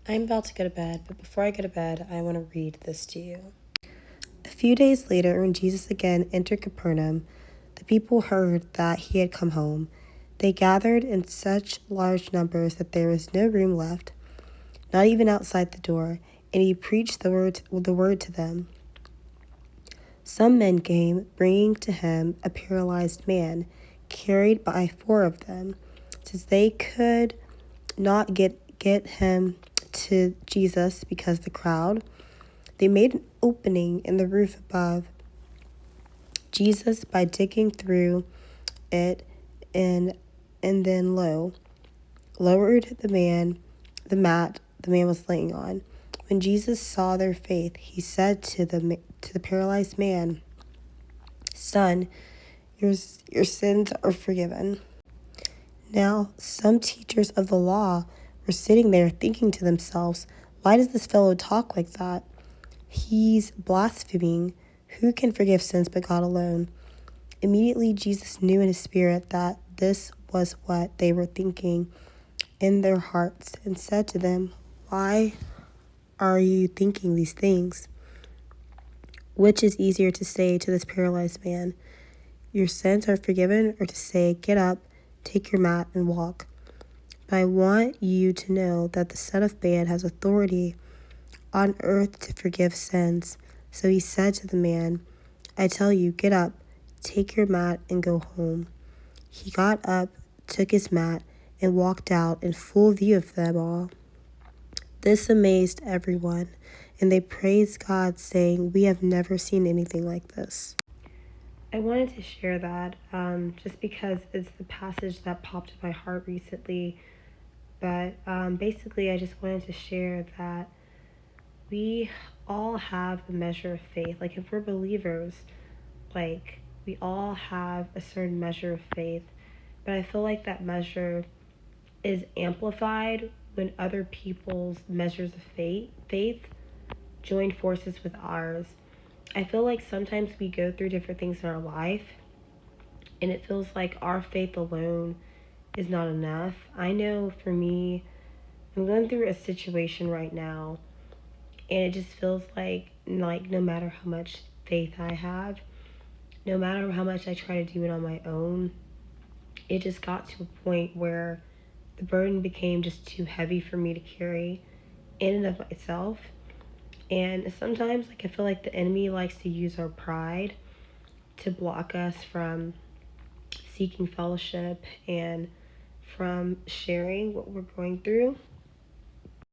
I'm about to go to bed, but before I go to bed, I want to read this to you. A few days later, when Jesus again entered Capernaum, the people heard that he had come home. They gathered in such large numbers that there was no room left, not even outside the door, and he preached the word to them. Some men came, bringing to him a paralyzed man, carried by four of them. Since they could not get him to Jesus because of the crowd, they made an opening in the roof above Jesus by digging through it and then lowered the mat the man was laying on. When Jesus saw their faith, he said to the paralyzed man, "Son, your sins are forgiven." Now, some teachers of the law were sitting there thinking to themselves, "Why does this fellow talk like that? He's blaspheming. Who can forgive sins but God alone?" Immediately, Jesus knew in his spirit that this was what they were thinking in their hearts and said to them, "Why are you thinking these things? Which is easier to say to this paralyzed man, 'Your sins are forgiven,' or to say, 'Get up, take your mat, and walk'? But I want you to know that the Son of Man has authority on earth to forgive sins." So he said to the man, "I tell you, get up, take your mat, and go home." He got up, took his mat, and walked out in full view of them all. This amazed everyone, and they praised God, saying, "We have never seen anything like this." I wanted to share that just because it's the passage that popped in my heart recently. But basically, I just wanted to share that we all have a measure of faith. Like, if we're believers, like, we all have a certain measure of faith. But I feel like that measure is amplified when other people's measures of faith join forces with ours. I feel like sometimes we go through different things in our life, and it feels like our faith alone is not enough. I know for me, I'm going through a situation right now, and it just feels like no matter how much faith I have, no matter how much I try to do it on my own, it just got to a point where the burden became just too heavy for me to carry in and of myself. And sometimes, like, I feel like the enemy likes to use our pride to block us from seeking fellowship and from sharing what we're going through.